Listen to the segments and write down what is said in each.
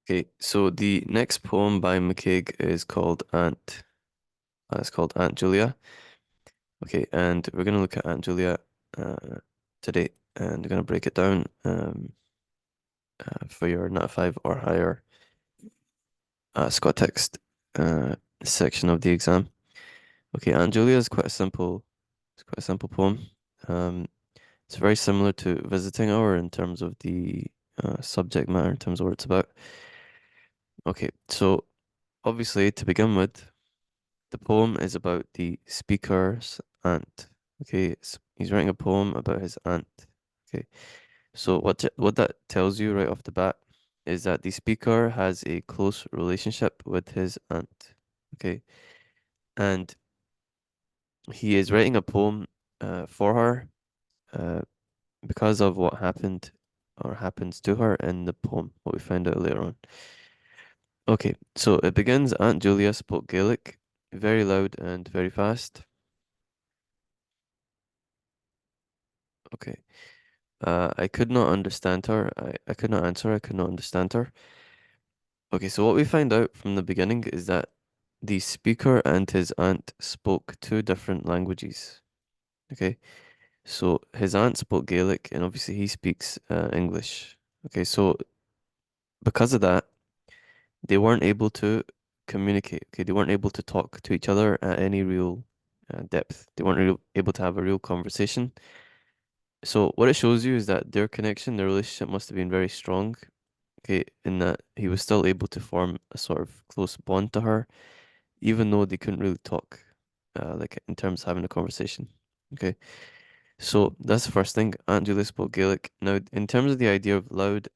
Okay, so the next poem by MacCaig is called Aunt. It's called Aunt Julia. Okay, and we're gonna look at Aunt Julia today, and we're gonna break it down for your Nat 5 or higher Scot text section of the exam. Okay, Aunt Julia is quite a simple poem. Um, it's very similar to Visiting Hour in terms of the subject matter, in terms of what it's about. Okay, so obviously to begin with, the poem is about the speaker's aunt. Okay, he's writing a poem about his aunt. Okay, so what that tells you right off the bat is that the speaker has a close relationship with his aunt. Okay, and he is writing a poem for her uh, because of what happened or happens to her in the poem, what we find out later on. Okay, so it begins, Aunt Julia spoke Gaelic, very loud and very fast. Okay. I could not understand her. I could not answer. I could not understand her. Okay, so what we find out from the beginning is that the speaker and his aunt spoke two different languages. Okay, so his aunt spoke Gaelic, and obviously he speaks English. Okay, so because of that, they weren't able to communicate. Okay, they weren't able to talk to each other at any real depth. They weren't able to have a real conversation. So what it shows you is that their connection, their relationship must have been very strong. Okay, in that he was still able to form a sort of close bond to her, even though they couldn't really talk, like in terms of having a conversation. Okay, so that's the first thing. Aunt Julia spoke Gaelic. Now, in terms of the idea of loud,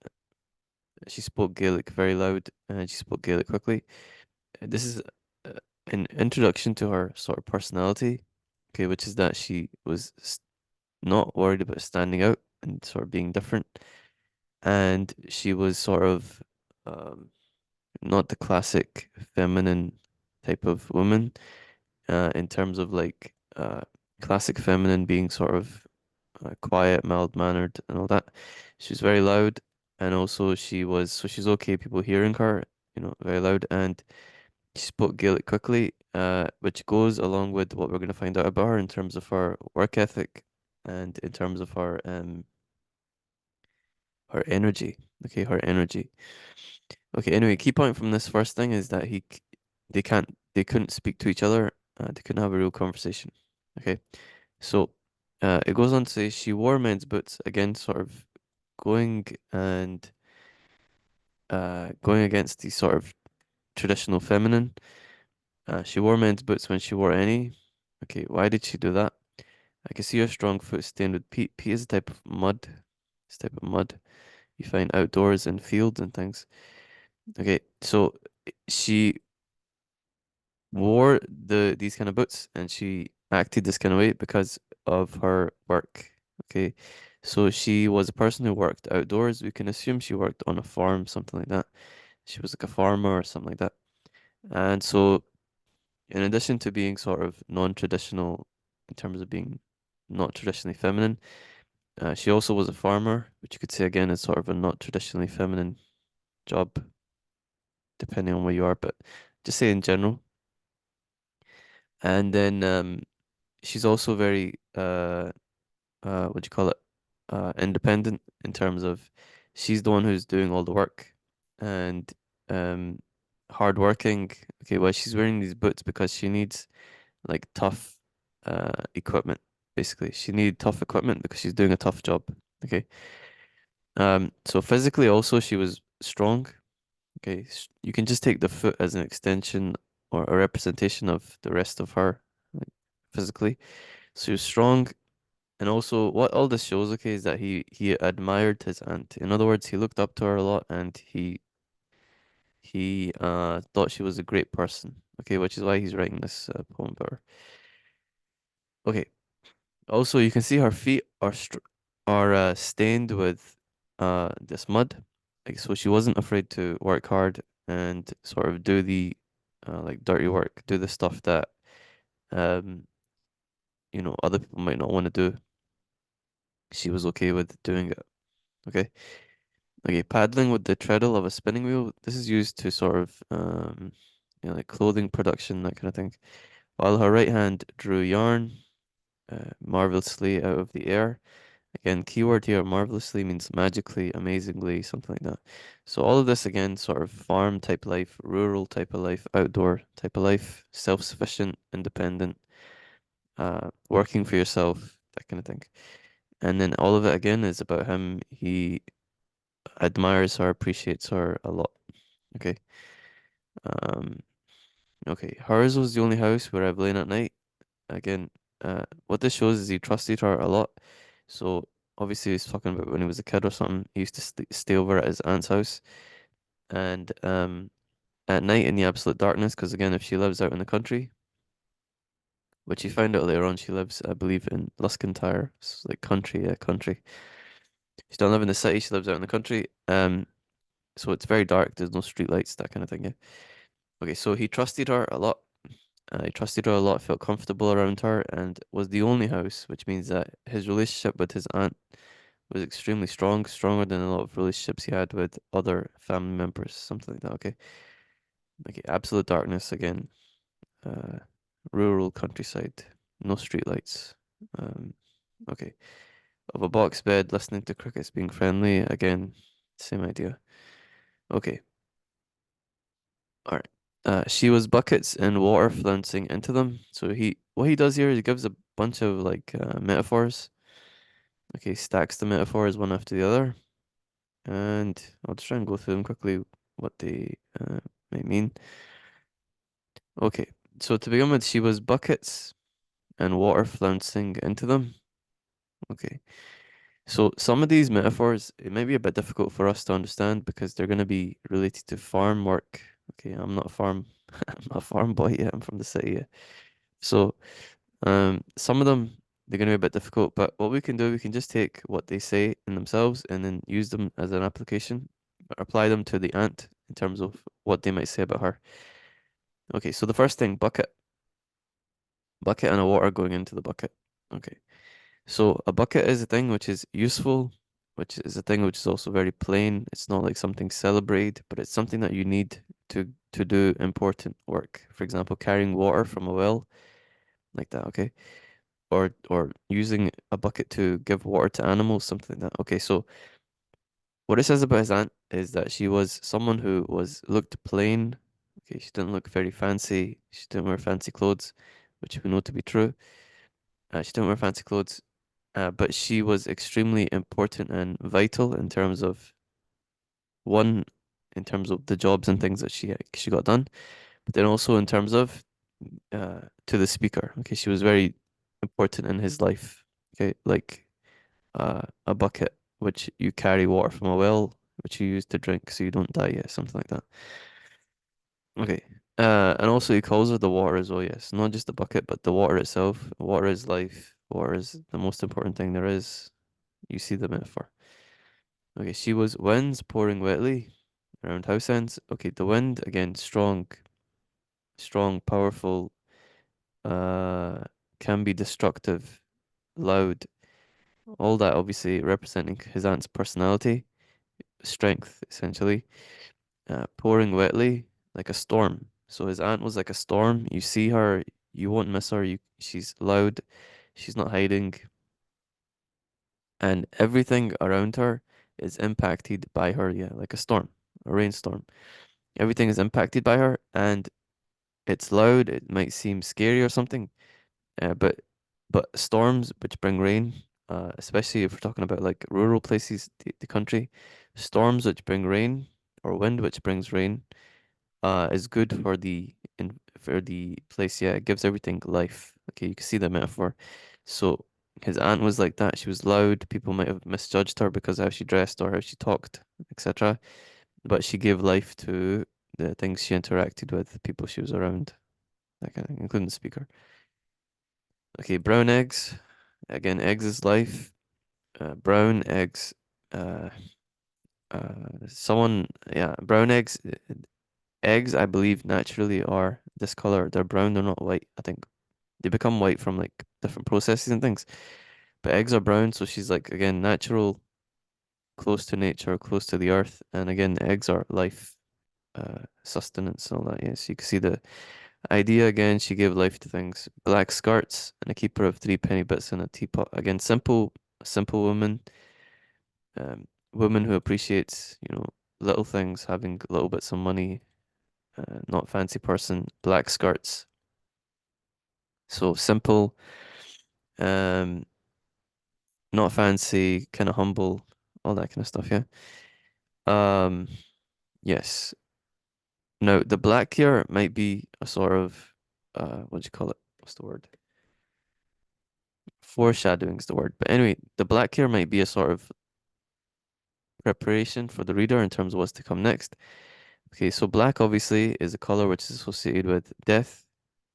she spoke Gaelic very loud and she spoke Gaelic quickly. This is uh, an introduction to her sort of personality, okay, which is that she was not worried about standing out and sort of being different, and she was sort of um, not the classic feminine type of woman, in terms of like classic feminine being sort of quiet, mild-mannered, and all that. She was very loud, and also she's okay people hearing her, very loud, and she spoke Gaelic quickly, which goes along with what we're going to find out about her in terms of her work ethic and in terms of her energy. Okay, her energy. Okay, anyway, key point from this first thing is that they couldn't speak to each other. They couldn't have a real conversation. Okay, so it goes on to say she wore men's boots again, sort of going and going against the sort of traditional feminine. She wore men's boots when she wore any. Okay, why did she do that? I can see her strong foot stained with peat. Peat is a type of mud. It's a type of mud you find outdoors in fields and things. Okay, so she wore these kind of boots and she acted this kind of way because of her work. Okay. So she was a person who worked outdoors. We can assume she worked on a farm, something like that. She was like a farmer or something like that. And so in addition to being sort of non-traditional in terms of being not traditionally feminine, she also was a farmer, which you could say again is sort of a not traditionally feminine job, depending on where you are, but just say in general. And then she's also very what do you call it? Independent in terms of she's the one who's doing all the work and um hardworking. Okay, well she's wearing these boots because she needs like tough equipment. Basically, she needed tough equipment because she's doing a tough job. Okay. So physically also she was strong. Okay, you can just take the foot as an extension or a representation of the rest of her, like physically. So she was strong. And also, what all this shows, okay, is that he admired his aunt. In other words, he looked up to her a lot, and he thought she was a great person. Okay, which is why he's writing this poem about her. Okay. Also, you can see her feet are stained with this mud. Like, so she wasn't afraid to work hard and sort of do the like dirty work, do the stuff that um other people might not want to do. She was okay with doing it. Okay. Okay, paddling with the treadle of a spinning wheel. This is used to sort of like clothing production, that kind of thing. While her right hand drew yarn marvelously out of the air. Again, keyword here, marvelously means magically, amazingly, something like that. So all of this again, sort of farm type life, rural type of life, outdoor type of life, self-sufficient, independent, working for yourself, that kind of thing. And then all of it again is about him. He admires her, appreciates her a lot. Okay. Um, okay. Hers was the only house where I've lain at night. Again, what this shows is he trusted her a lot. So obviously he's talking about when he was a kid or something. He used to stay over at his aunt's house, and at night in the absolute darkness. Because again, if she lives out in the country, which he found out later on, she lives, I believe, in Luskintyre, it's like country, yeah, country. She don't live in the city. She lives out in the country. So it's very dark. There's no street lights, that kind of thing. Yeah. Okay, so he trusted her a lot. He trusted her a lot, felt comfortable around her, and was the only house, which means that his relationship with his aunt was extremely strong, stronger than a lot of relationships he had with other family members, something like that. Okay. Okay, absolute darkness again. Uh, Rural countryside, no street lights. Um, okay. Of a box bed, listening to crickets being friendly, again, same idea. Okay. All right. She was buckets and water flouncing into them. So what he does here is he gives a bunch of like metaphors. Okay, stacks the metaphors one after the other, and I'll just try and go through them quickly, what they might mean. Okay, so to begin with, she was buckets and water flouncing into them. Okay, so some of these metaphors, it may be a bit difficult for us to understand because they're going to be related to farm work. Okay, I'm not a farm, I'm not a farm boy yet. I'm from the city. Yeah. So some of them they're going to be a bit difficult, but what we can do, we can just take what they say in themselves and then use them as an application, apply them to the ant in terms of what they might say about her. Okay, so the first thing, bucket, bucket and a water going into the bucket. Okay, so a bucket is a thing which is useful, which is a thing which is also very plain. It's not like something celebrated, but it's something that you need to do important work. For example, carrying water from a well, like that. Okay. Or using a bucket to give water to animals, something like that. Okay, so what it says about his aunt is that she was someone who was looked plain. Okay, she didn't look very fancy. She didn't wear fancy clothes, which we know to be true. She didn't wear fancy clothes, but she was extremely important and vital in terms of one, in terms of the jobs and things that she got done, but then also in terms of to the speaker. Okay, she was very important in his life. Okay, like a bucket which you carry water from a well, which you use to drink so you don't die, yeah, something like that. Okay. And also he calls her the water as well, yes. Not just the bucket, but the water itself. Water is life. Water is the most important thing there is. You see the metaphor. Okay, she was winds pouring wetly around house ends. Okay, the wind, again, strong, strong, powerful, uh, can be destructive, loud. All that obviously representing his aunt's personality, strength, essentially. Pouring wetly like a storm. So his aunt was like a storm. You see her, you won't miss her. She's loud, she's not hiding, and everything around her is impacted by her. Yeah, like a storm, a rainstorm. Everything is impacted by her, and it's loud. It might seem scary or something, but storms which bring rain, especially if we're talking about like rural places, the country, storms which bring rain or wind which brings rain is good for the place. Yeah, it gives everything life. Okay, you can see the metaphor. So his aunt was like that. She was loud. People might have misjudged her because of how she dressed or how she talked, etc. But she gave life to the things she interacted with, the people she was around, that kind of thing, including the speaker. Okay, brown eggs. Again, eggs is life. Brown eggs. Uh, yeah, brown eggs. Eggs, I believe, naturally are this color. They're brown, they're not white. I think they become white from like different processes and things. But eggs are brown, so she's like again natural, close to nature, close to the earth. And again, eggs are life, sustenance and all that. Yes, you can see the idea again. She gave life to things. Black skirts and a keeper of three penny bits in a teapot. Again, simple woman, woman who appreciates, little things, having little bits of money, not fancy person. Black skirts. So simple, um, not fancy, kind of humble, all that kind of stuff. Yeah. Um, yes. Now, the black here might be a sort of, what do you call it? What's the word? Foreshadowing is the word. But anyway, the black here might be a sort of preparation for the reader in terms of what's to come next. Okay, so black obviously is a color which is associated with death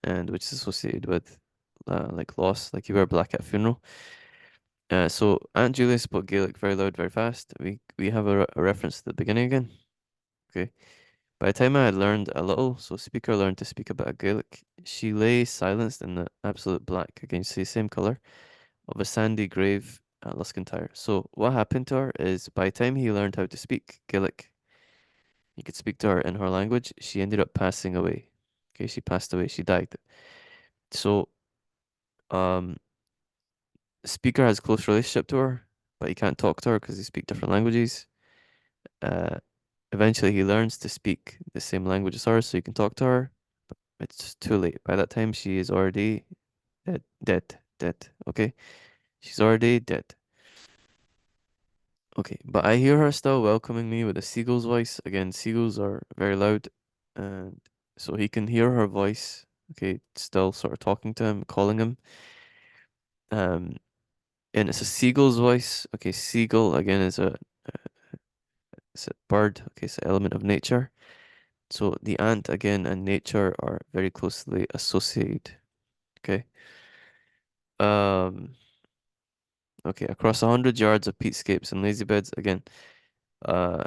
and which is associated with like loss, like you wear black at a funeral. So Aunt Julia spoke Gaelic very loud, very fast. We have a reference to the beginning again. Okay. By the time I had learned a little, so speaker learned to speak a bit of Gaelic, she lay silenced in the absolute black, against the same colour, of a sandy grave at Luskintyre. So what happened to her is by the time he learned how to speak Gaelic, he could speak to her in her language, she ended up passing away. Okay, she passed away, she died. So um speaker has close relationship to her, but he can't talk to her because they speak different languages. Uh Eventually he learns to speak the same language as her so he can talk to her. It's too late. By that time, she is already dead. Okay, she's already dead. Okay, but I hear her still welcoming me with a seagull's voice. Again, seagulls are very loud, and so he can hear her voice. Okay, still sort of talking to him, calling him. Um, and it's a seagull's voice. Okay, seagull again is it's a bird. Okay, it's an element of nature. So the ant again and nature are very closely associated. Okay. Um. Okay, across 100 yards of peatscapes and lazy beds. Again, uh,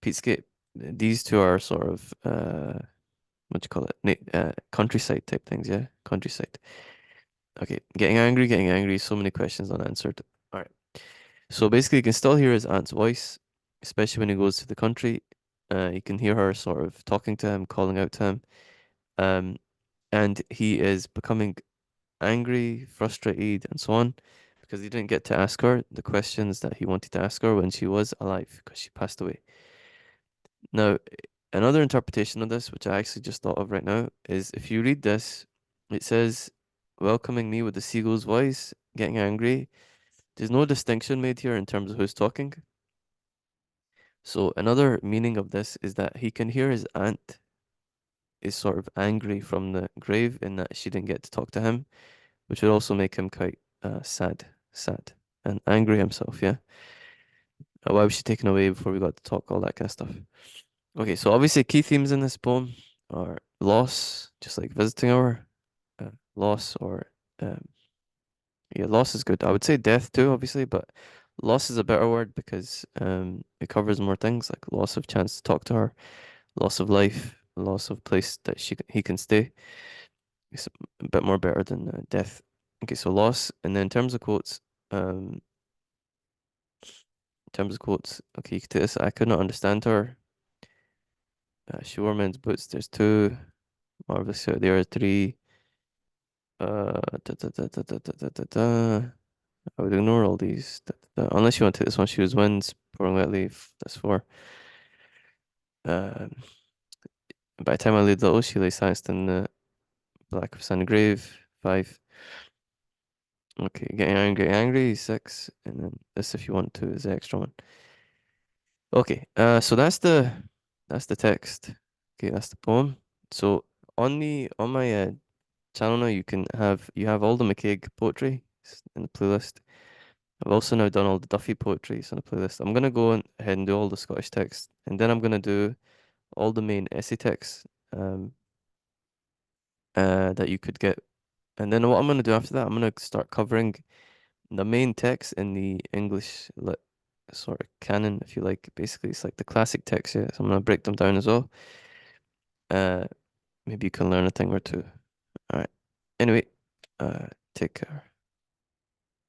peatscape. These two are sort of what do you call it? Countryside type things. Yeah, countryside. Okay, getting angry. So many questions unanswered. All right. So basically, you can still hear his aunt's voice, especially when he goes to the country. You can hear her sort of talking to him, calling out to him. Um, and he is becoming angry, frustrated, and so on, because he didn't get to ask her the questions that he wanted to ask her when she was alive, because she passed away. Now, another interpretation of this, which I actually just thought of right now, is if you read this, it says, welcoming me with the seagull's voice, getting angry. There's no distinction made here in terms of who's talking. So another meaning of this is that he can hear his aunt is sort of angry from the grave in that she didn't get to talk to him, which would also make him quite sad, and angry himself. Yeah. Why was she taken away before we got to talk all that kind of stuff? Okay, so obviously key themes in this poem are loss, just like visiting hour, loss or um, yeah, loss is good. I would say death too, obviously, but loss is a better word because it covers more things like loss of chance to talk to her, loss of life, loss of place that he can stay. It's a bit more better than death. Okay, so loss, and then in terms of quotes, okay, you could take this. I could not understand her. She wore men's boots. There's two. Marvelous. There are three. Da, da, da, da, da, da, da, da, da. I would ignore all these. Da, da, da. Unless you want to take this one. She was winds, pouring wet leaf. That's four. Um, by the time I laid little, she lay silenced in the black of sand grave. Five. Okay, getting angry. Six. And then this, if you want to, is the extra one. Okay. So that's the text. Okay, that's the poem. So on my channel now, you have all the MacCaig poetry in the playlist. I've also now done all the Duffy poetry on the playlist. I'm gonna go ahead and do all the Scottish text, and then I'm gonna do all the main essay texts um that you could get. And then what I'm gonna do after that, I'm gonna start covering the main text in the English lit sort of canon, if you like. Basically, it's like the classic text, yeah. So I'm gonna break them down as well. Uh, Maybe you can learn a thing or two. All right. Anyway, take care.